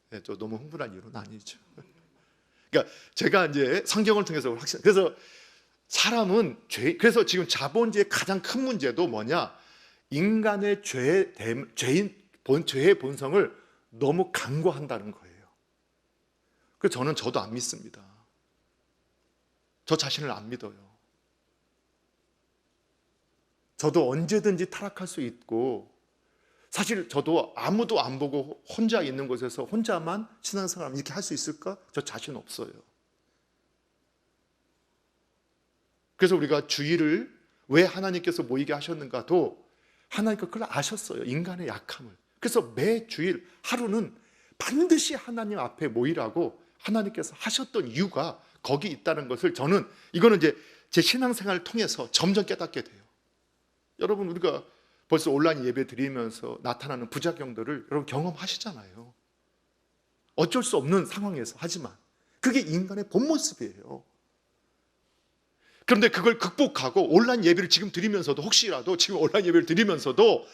네, 저 너무 흥분한 이유는 아니죠. 그러니까 제가 이제 성경을 통해서 그래서 사람은 그래서 지금 자본주의의 가장 큰 문제도 뭐냐? 인간의 죄의 본성을 너무 간과한다는 거예요. 그래서 저도 안 믿습니다. 저 자신을 안 믿어요. 저도 언제든지 타락할 수 있고, 사실 저도 아무도 안 보고 혼자 있는 곳에서 혼자만 신앙생활 이렇게 할 수 있을까? 저 자신 없어요. 그래서 우리가 주일을 왜 하나님께서 모이게 하셨는가도 하나님께서 그걸 아셨어요. 인간의 약함을. 그래서 매 주일 하루는 반드시 하나님 앞에 모이라고 하나님께서 하셨던 이유가 거기 있다는 것을 이거는 이제 제 신앙생활을 통해서 점점 깨닫게 돼요. 여러분, 우리가 벌써 온라인 예배 드리면서 나타나는 부작용들을 여러분 경험하시잖아요. 어쩔 수 없는 상황에서 하지만 그게 인간의 본 모습이에요. 그런데 그걸 극복하고 온라인 예배를 지금 드리면서도, 혹시라도 지금 온라인 예배를 드리면서도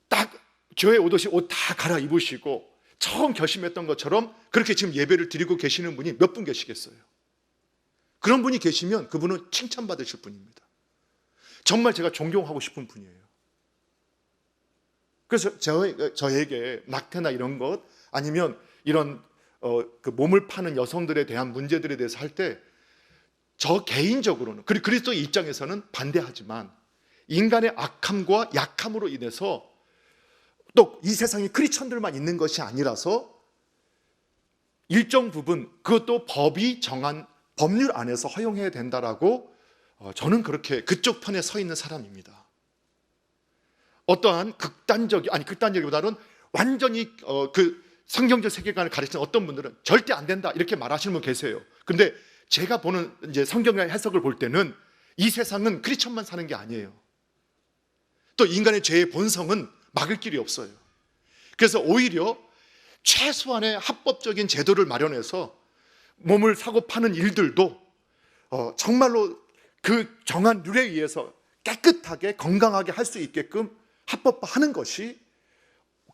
딱 교회 오듯이 옷 다 갈아입으시고 처음 결심했던 것처럼 그렇게 지금 예배를 드리고 계시는 분이 몇 분 계시겠어요? 그런 분이 계시면 그분은 칭찬받으실 분입니다. 정말 제가 존경하고 싶은 분이에요. 그래서 저에게 낙태나 이런 것 아니면 이런 그 몸을 파는 여성들에 대한 문제들에 대해서 할 때 저 개인적으로는 그리스도의 입장에서는 반대하지만 인간의 악함과 약함으로 인해서 또 이 세상에 크리스천들만 있는 것이 아니라서 일정 부분 그것도 법이 정한 법률 안에서 허용해야 된다라고 저는 그렇게 그쪽 편에 서 있는 사람입니다. 어떠한 극단적이보다는 완전히 그 성경적 세계관을 가르치는 어떤 분들은 절대 안 된다 이렇게 말하시는 분 계세요. 그런데 제가 보는 이제 성경의 해석을 볼 때는 이 세상은 크리스천만 사는 게 아니에요. 또 인간의 죄의 본성은 막을 길이 없어요. 그래서 오히려 최소한의 합법적인 제도를 마련해서 몸을 사고 파는 일들도 정말로 그 정한 룰에 의해서 깨끗하게 건강하게 할 수 있게끔 합법화하는 것이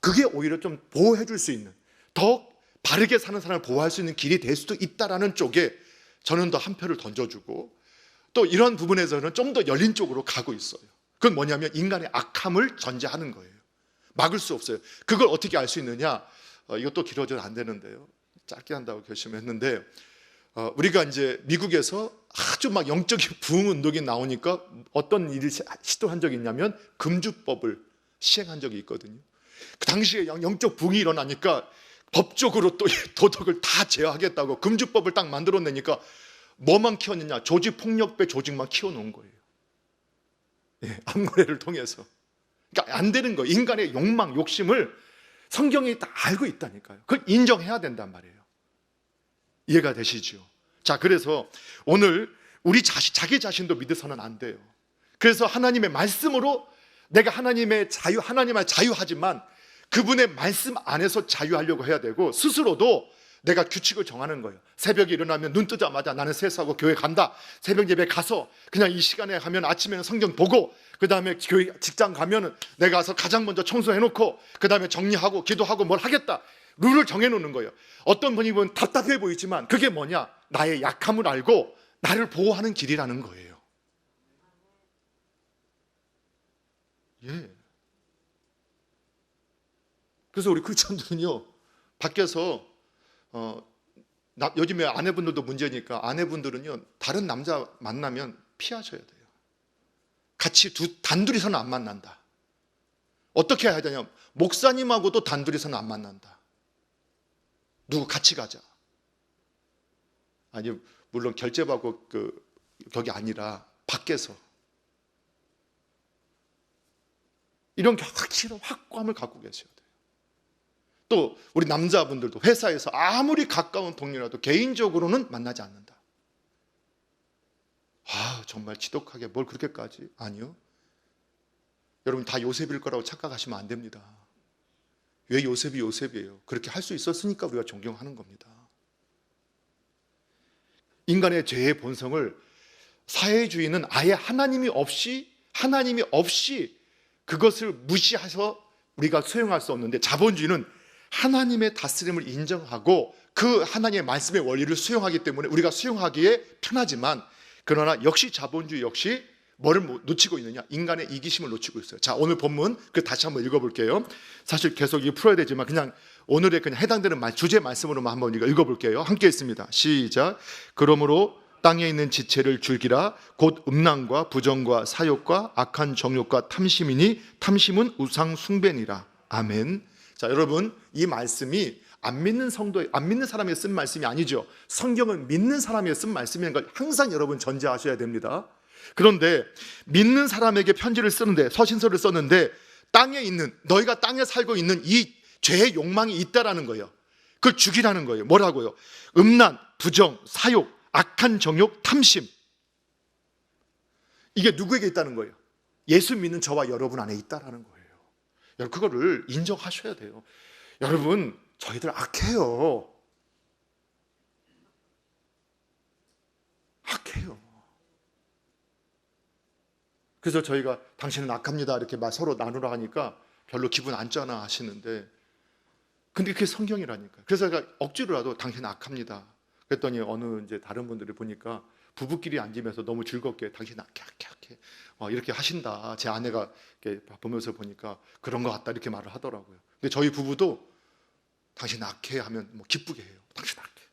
그게 오히려 좀 보호해 줄 수 있는 더 바르게 사는 사람을 보호할 수 있는 길이 될 수도 있다라는 쪽에 저는 더 한 표를 던져주고 또 이런 부분에서는 좀 더 열린 쪽으로 가고 있어요. 그건 뭐냐면 인간의 악함을 전제하는 거예요. 막을 수 없어요. 그걸 어떻게 알 수 있느냐? 이것도 길어져도 안 되는데요. 짧게 한다고 결심했는데 우리가 이제 미국에서 아주 막 영적인 부흥 운동이 나오니까 어떤 일을 시도한 적이 있냐면 금주법을 시행한 적이 있거든요. 그 당시에 영적 부흥이 일어나니까 법적으로 또 도덕을 다 제어하겠다고 금주법을 딱 만들어내니까 뭐만 키웠느냐? 조직폭력배 조직만 키워놓은 거예요. 예, 암거래를 통해서. 그러니까 안 되는 거예요. 인간의 욕망, 욕심을 성경이 다 알고 있다니까요. 그걸 인정해야 된단 말이에요. 이해가 되시죠? 자, 그래서 오늘 우리 자기 자신도 믿어서는 안 돼요. 그래서 하나님의 말씀으로 내가 하나님의 자유하지만 그분의 말씀 안에서 자유하려고 해야 되고 스스로도 내가 규칙을 정하는 거예요. 새벽에 일어나면 눈 뜨자마자 나는 세수하고 교회 간다. 새벽 예배 가서 그냥 이 시간에 가면 아침에는 성경 보고 그 다음에 교회 직장 가면은 내가 가서 가장 먼저 청소해놓고 그 다음에 정리하고 기도하고 뭘 하겠다. 룰을 정해놓는 거예요. 어떤 분이 보면 답답해 보이지만 그게 뭐냐? 나의 약함을 알고 나를 보호하는 길이라는 거예요. 예. 그래서 우리 크리스천들은요 밖에서 요즘에 아내분들도 문제니까 아내분들은요 다른 남자 만나면 피하셔야 돼요. 같이 단둘이서는 안 만난다. 어떻게 해야 되냐? 목사님하고도 단둘이서는 안 만난다. 누구 같이 가자. 아니 물론 결제받고 거기 아니라 밖에서 이런 확실한 확고함을 갖고 계셔야 돼요. 또 우리 남자분들도 회사에서 아무리 가까운 동료라도 개인적으로는 만나지 않는다. 정말 지독하게 뭘 그렇게까지? 아니요. 여러분 다 요셉일 거라고 착각하시면 안 됩니다. 왜 요셉이 요셉이에요? 그렇게 할 수 있었으니까 우리가 존경하는 겁니다. 인간의 죄의 본성을 사회주의는 아예 하나님이 없이 그것을 무시해서 우리가 수용할 수 없는데 자본주의는 하나님의 다스림을 인정하고 그 하나님의 말씀의 원리를 수용하기 때문에 우리가 수용하기에 편하지만 그러나 역시 자본주의 역시 뭐를 놓치고 있느냐? 인간의 이기심을 놓치고 있어요. 자, 오늘 본문 다시 한번 읽어볼게요. 사실 계속 이거 풀어야 되지만 그냥 오늘의 그냥 해당되는 주제 말씀으로만 한번 읽어볼게요. 함께 있습니다. 시작. 그러므로 땅에 있는 지체를 줄기라 곧 음란과 부정과 사욕과 악한 정욕과 탐심이니 탐심은 우상 숭배니라. 아멘. 자, 여러분 이 말씀이 안 믿는 사람에게 쓴 말씀이 아니죠. 성경을 믿는 사람에게 쓴 말씀이라는 걸 항상 여러분 전제하셔야 됩니다. 그런데 믿는 사람에게 편지를 쓰는데 서신서를 썼는데 너희가 땅에 살고 있는 이 죄의 욕망이 있다라는 거예요. 그걸 죽이라는 거예요. 뭐라고요? 음란, 부정, 사욕, 악한 정욕, 탐심. 이게 누구에게 있다는 거예요? 예수 믿는 저와 여러분 안에 있다라는 거예요. 여러분 그거를 인정하셔야 돼요. 여러분 저희들 악해요. 그래서 저희가 당신은 악합니다 이렇게 서로 나누라 하니까 별로 기분 안 좋아나 하시는데 근데 그게 성경이라니까요. 그래서 제가 억지로라도 당신 악합니다. 그랬더니 어느 이제 다른 분들이 보니까 부부끼리 앉으면서 너무 즐겁게 당신 악해 이렇게 하신다. 제 아내가 이렇게 보면서 보니까 그런 것 같다 이렇게 말을 하더라고요. 근데 저희 부부도 당신 악해 하면 뭐 기쁘게 해요. 당신 악해.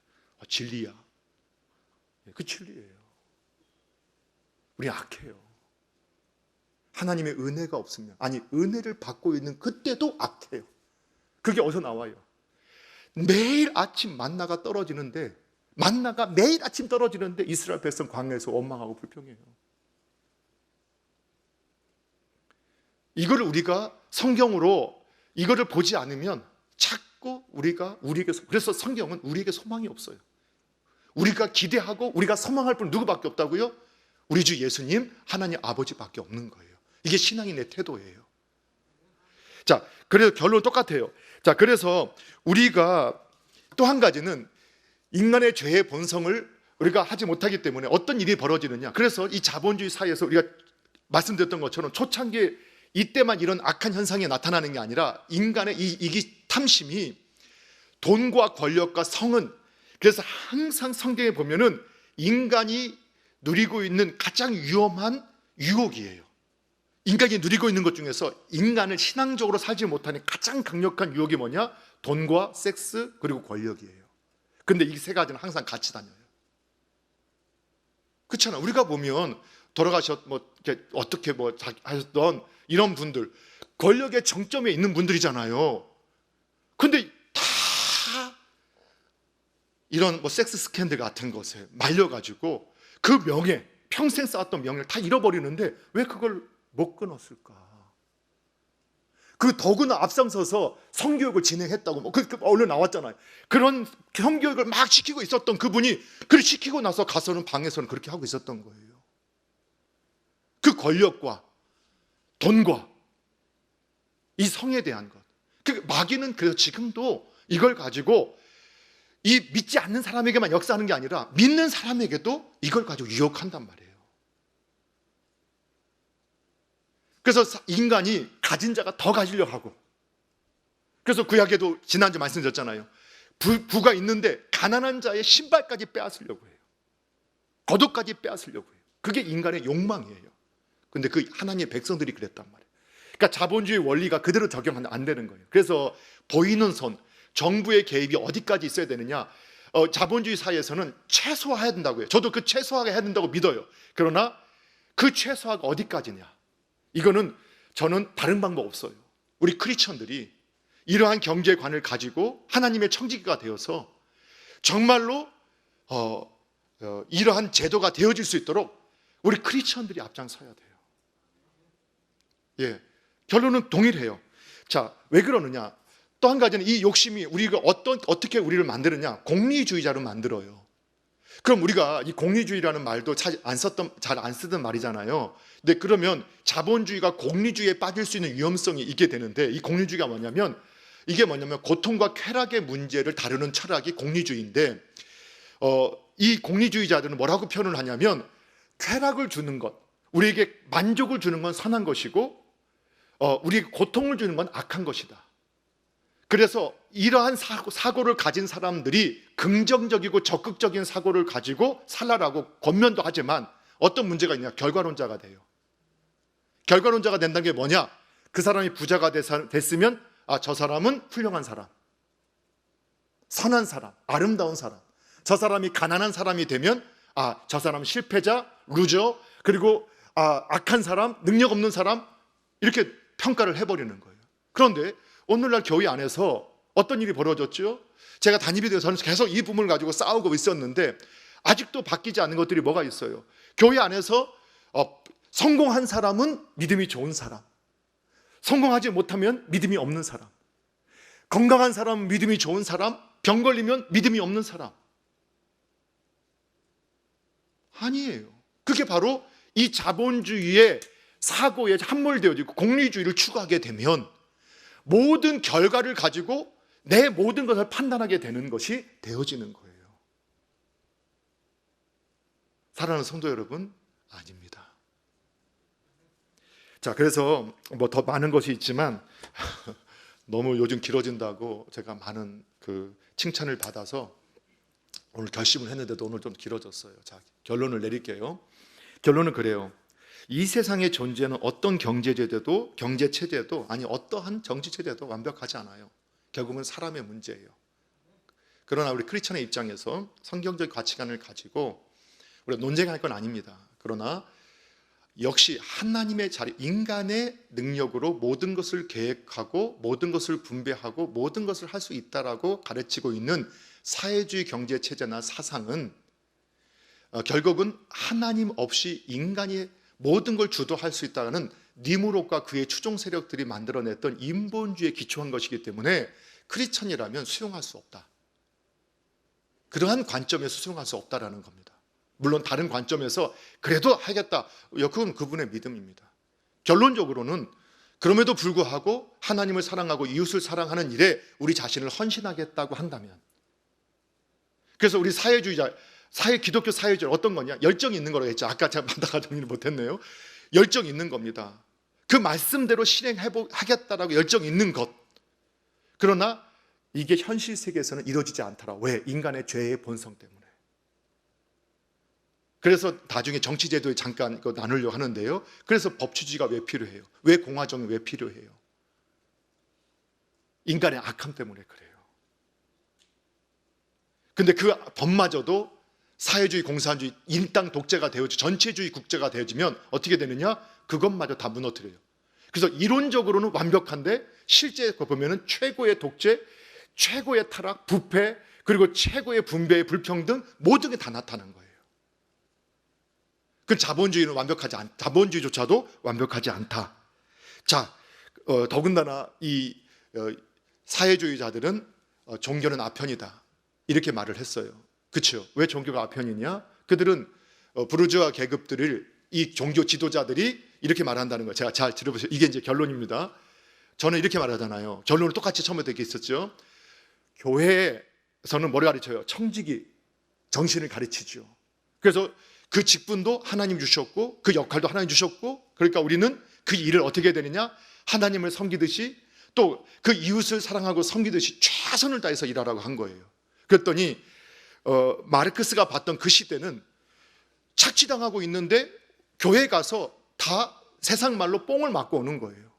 진리야. 그 진리예요. 우리 악해요. 하나님의 은혜가 없으면, 아니 은혜를 받고 있는 그때도 악해요. 그게 어디서 나와요? 매일 아침 만나가 떨어지는데, 만나가 매일 아침 떨어지는데 이스라엘 백성 광야에서 원망하고 불평해요. 이거를 우리가 성경으로 이거를 보지 않으면 자꾸 우리에게, 그래서 성경은 우리에게 소망이 없어요. 우리가 기대하고 우리가 소망할 분 누구밖에 없다고요? 우리 주 예수님 하나님 아버지밖에 없는 거예요. 이게 신앙인의 내 태도예요. 자, 그래서 결론 똑같아요. 자, 그래서 우리가 또 한 가지는 인간의 죄의 본성을 우리가 하지 못하기 때문에 어떤 일이 벌어지느냐. 그래서 이 자본주의 사회에서 우리가 말씀드렸던 것처럼 초창기에 이때만 이런 악한 현상이 나타나는 게 아니라 인간의 이 이기 탐심이 돈과 권력과 성은, 그래서 항상 성경에 보면은 인간이 누리고 있는 가장 위험한 유혹이에요. 인간이 누리고 있는 것 중에서 인간을 신앙적으로 살지 못하는 가장 강력한 유혹이 뭐냐? 돈과 섹스 그리고 권력이에요. 근데 이 세 가지는 항상 같이 다녀요. 그렇잖아. 우리가 보면 돌아가셨 어떻게 하셨던 이런 분들, 권력의 정점에 있는 분들이잖아요. 근데 다 이런 섹스 스캔들 같은 것에 말려가지고 그 명예, 평생 쌓았던 명예를 다 잃어버리는데 왜 그걸 못 끊었을까? 그 더구나 앞장서서 성교육을 진행했다고 얼른 나왔잖아요. 그런 성교육을 막 시키고 있었던 그분이 그걸 시키고 나서 가서는 방에서는 그렇게 하고 있었던 거예요. 그 권력과 돈과 이 성에 대한 것. 그 마귀는 그래서 지금도 이걸 가지고 이 믿지 않는 사람에게만 역사하는 게 아니라 믿는 사람에게도 이걸 가지고 유혹한단 말이에요. 그래서 인간이 가진 자가 더 가지려고 하고, 그래서 구약에도 지난주에 말씀드렸잖아요. 부가 있는데 가난한 자의 신발까지 빼앗으려고 해요. 겉옷까지 빼앗으려고 해요. 그게 인간의 욕망이에요. 근데 그 하나님의 백성들이 그랬단 말이에요. 그러니까 자본주의 원리가 그대로 적용하면 안 되는 거예요. 그래서 보이는 손, 정부의 개입이 어디까지 있어야 되느냐? 자본주의 사회에서는 최소화해야 된다고요. 저도 그 최소화해야 된다고 믿어요. 그러나 그 최소화가 어디까지냐? 이거는 저는 다른 방법 없어요. 우리 크리스천들이 이러한 경제관을 가지고 하나님의 청지기가 되어서 정말로 이러한 제도가 되어질 수 있도록 우리 크리스천들이 앞장서야 돼요. 예, 결론은 동일해요. 자, 왜 그러느냐? 또 한 가지는 이 욕심이 우리가 어떻게 우리를 만드느냐? 공리주의자로 만들어요. 그럼 우리가 이 공리주의라는 말도 잘 안 쓰던 말이잖아요. 근데 그러면 자본주의가 공리주의에 빠질 수 있는 위험성이 있게 되는데, 이 공리주의가 뭐냐면 고통과 쾌락의 문제를 다루는 철학이 공리주의인데, 이 공리주의자들은 뭐라고 표현을 하냐면 쾌락을 주는 것, 우리에게 만족을 주는 건 선한 것이고 우리에게 고통을 주는 건 악한 것이다. 그래서 이러한 사고를 가진 사람들이 긍정적이고 적극적인 사고를 가지고 살라라고 권면도 하지만 어떤 문제가 있냐? 결과론자가 돼요. 결과론자가 된다는 게 뭐냐? 그 사람이 부자가 됐으면 저 사람은 훌륭한 사람, 선한 사람, 아름다운 사람. 저 사람이 가난한 사람이 되면 저 사람은 실패자, 루저, 그리고 악한 사람, 능력 없는 사람, 이렇게 평가를 해버리는 거예요. 그런데 오늘날 교회 안에서 어떤 일이 벌어졌죠? 제가 담임이 되어서 저는 계속 이 부분을 가지고 싸우고 있었는데 아직도 바뀌지 않는 것들이 뭐가 있어요? 교회 안에서 성공한 사람은 믿음이 좋은 사람, 성공하지 못하면 믿음이 없는 사람, 건강한 사람은 믿음이 좋은 사람, 병 걸리면 믿음이 없는 사람. 아니에요. 그게 바로 이 자본주의의 사고에 함몰되어지고 공리주의를 추구하게 되면 모든 결과를 가지고 내 모든 것을 판단하게 되는 것이 되어지는 거예요. 사랑하는 성도 여러분, 아닙니다. 자, 그래서 더 많은 것이 있지만 너무 요즘 길어진다고 제가 많은 칭찬을 받아서 오늘 결심을 했는데도 오늘 좀 길어졌어요. 자, 결론을 내릴게요. 결론은 그래요. 이 세상에 존재하는 어떤 경제체제도 아니 어떠한 정치체제도 완벽하지 않아요. 결국은 사람의 문제예요. 그러나 우리 크리스천의 입장에서 성경적 가치관을 가지고 우리가 논쟁할 건 아닙니다. 그러나 역시 하나님의 자리, 인간의 능력으로 모든 것을 계획하고 모든 것을 분배하고 모든 것을 할 수 있다라고 가르치고 있는 사회주의 경제체제나 사상은 결국은 하나님 없이 인간이 모든 걸 주도할 수 있다는 니무롯과 그의 추종 세력들이 만들어냈던 인본주의에 기초한 것이기 때문에 크리스천이라면 수용할 수 없다. 그러한 관점에서 수용할 수 없다라는 겁니다. 물론 다른 관점에서 그래도 하겠다. 그건 그분의 믿음입니다. 결론적으로는 그럼에도 불구하고 하나님을 사랑하고 이웃을 사랑하는 일에 우리 자신을 헌신하겠다고 한다면, 그래서 우리 기독교 사회주의 어떤 거냐? 열정이 있는 거라고 했죠. 아까 제가 만다가 정리를 못했네요. 열정이 있는 겁니다. 그 말씀대로 실행하겠다라고 열정이 있는 것. 그러나 이게 현실 세계에서는 이루어지지 않더라. 왜? 인간의 죄의 본성 때문에. 그래서 나중에 정치제도에 잠깐 나누려고 하는데요. 그래서 법치주의가 왜 필요해요? 왜 공화정이 왜 필요해요? 인간의 악함 때문에 그래요. 근데 그 법마저도 사회주의, 공산주의, 일당 독재가 되어지고 전체주의 국제가 되어지면 어떻게 되느냐? 그것마저 다 무너뜨려요. 그래서 이론적으로는 완벽한데 실제 보면은 최고의 독재, 최고의 타락, 부패, 그리고 최고의 분배의 불평등 모든 게 다 나타난 거예요. 그 자본주의조차도 완벽하지 않다. 자, 더군다나 이 사회주의자들은 종교는 아편이다. 이렇게 말을 했어요. 그렇죠? 왜 종교가 아편이냐? 그들은 부르주아 계급들을 이 종교 지도자들이 이렇게 말한다는 거예요. 제가 잘 들어보세요. 이게 이제 결론입니다. 저는 이렇게 말하잖아요. 결론을 똑같이 처음에 되게 있었죠. 교회에서는 뭐를 가르쳐요? 청지기 정신을 가르치죠. 그래서 그 직분도 하나님 주셨고 그 역할도 하나님 주셨고, 그러니까 우리는 그 일을 어떻게 해야 되느냐? 하나님을 섬기듯이 또 그 이웃을 사랑하고 섬기듯이 최선을 다해서 일하라고 한 거예요. 그랬더니 마르크스가 봤던 그 시대는 착취당하고 있는데 교회 가서 다 세상 말로 뽕을 맞고 오는 거예요.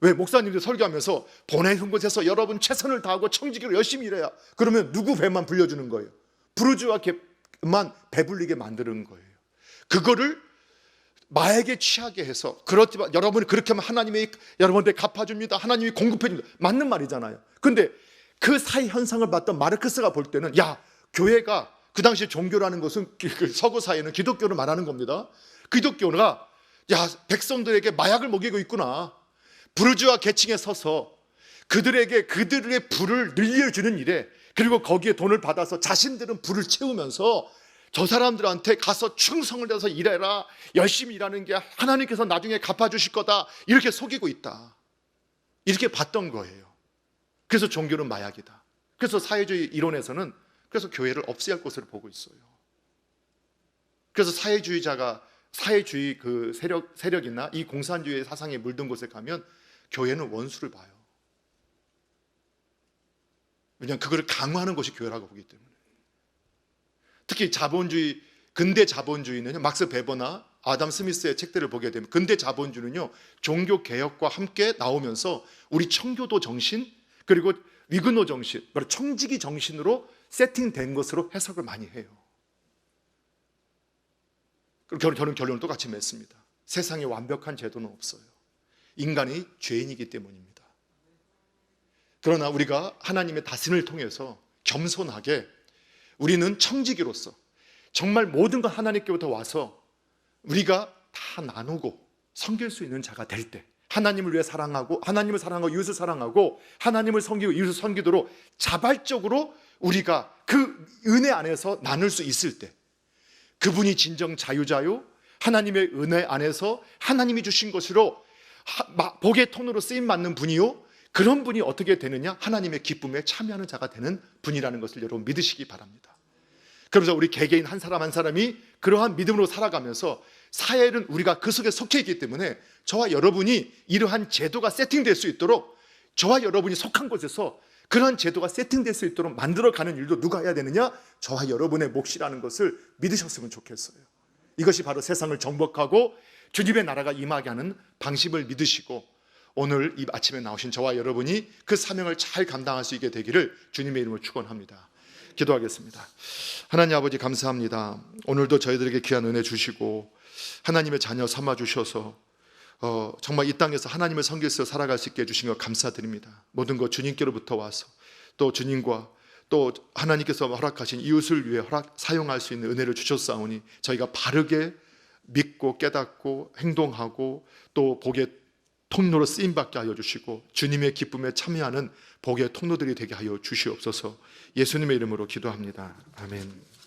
왜? 목사님들 설교하면서 보내는 곳에서 여러분 최선을 다하고 청지기로 열심히 일해야, 그러면 누구 배만 불려주는 거예요? 부르주아만 배불리게 만드는 거예요. 그거를 마에게 취하게 해서, 그렇지만 여러분이 그렇게 하면 하나님이 여러분한테 갚아줍니다, 하나님이 공급해줍니다, 맞는 말이잖아요. 근데 그 사회 현상을 봤던 마르크스가 볼 때는, 야, 교회가 그 당시에 종교라는 것은 서구 사회는 기독교를 말하는 겁니다. 기독교가 야, 백성들에게 마약을 먹이고 있구나. 부르주아 계층에 서서 그들에게 그들의 부를 늘려주는 일에, 그리고 거기에 돈을 받아서 자신들은 부를 채우면서 저 사람들한테 가서 충성을 다해서 일해라, 열심히 일하는 게 하나님께서 나중에 갚아주실 거다, 이렇게 속이고 있다, 이렇게 봤던 거예요. 그래서 종교는 마약이다. 그래서 사회주의 이론에서는 그래서 교회를 없애야 할 것으로 보고 있어요. 그래서 사회주의 그 세력이나 이 공산주의 사상에 물든 곳에 가면 교회는 원수를 봐요. 왜냐하면 그거를 강화하는 것이 교회라고 보기 때문에. 특히 자본주의, 근대 자본주의는요, 막스 베버나 아담 스미스의 책들을 보게 되면 근대 자본주의는요, 종교 개혁과 함께 나오면서 우리 청교도 정신, 그리고 위그노 정신, 청지기 정신으로 세팅된 것으로 해석을 많이 해요. 저는 결론을 똑같이 맺습니다. 세상에 완벽한 제도는 없어요. 인간이 죄인이기 때문입니다. 그러나 우리가 하나님의 다스림을 통해서 겸손하게 우리는 청지기로서 정말 모든 것 하나님께부터 와서 우리가 다 나누고 섬길 수 있는 자가 될 때, 하나님을 위해 사랑하고 하나님을 사랑하고 이웃을 사랑하고 하나님을 섬기고 이웃을 섬기도록 자발적으로 우리가 그 은혜 안에서 나눌 수 있을 때, 그분이 진정 자유자요, 하나님의 은혜 안에서 하나님이 주신 것으로 복의 톤으로 쓰임받는 분이요, 그런 분이 어떻게 되느냐? 하나님의 기쁨에 참여하는 자가 되는 분이라는 것을 여러분 믿으시기 바랍니다. 그러면서 우리 개개인 한 사람 한 사람이 그러한 믿음으로 살아가면서, 사회는 우리가 그 속에 속해 있기 때문에 저와 여러분이 이러한 제도가 세팅될 수 있도록 저와 여러분이 속한 곳에서 그런 제도가 세팅될 수 있도록 만들어가는 일도 누가 해야 되느냐? 저와 여러분의 몫이라는 것을 믿으셨으면 좋겠어요. 이것이 바로 세상을 정복하고 주님의 나라가 임하게 하는 방식을 믿으시고, 오늘 이 아침에 나오신 저와 여러분이 그 사명을 잘 감당할 수 있게 되기를 주님의 이름으로 축원합니다. 기도하겠습니다. 하나님 아버지, 감사합니다. 오늘도 저희들에게 귀한 은혜 주시고 하나님의 자녀 삼아 주셔서 정말 이 땅에서 하나님을 섬기면서 살아갈 수 있게 해주신 것 감사드립니다. 모든 것 주님께로부터 와서 또 주님과 또 하나님께서 허락하신 이웃을 위해 사용할 수 있는 은혜를 주셨사오니 저희가 바르게 믿고 깨닫고 행동하고 또 복의 통로로 쓰임받게 하여 주시고 주님의 기쁨에 참여하는 복의 통로들이 되게 하여 주시옵소서. 예수님의 이름으로 기도합니다. 아멘.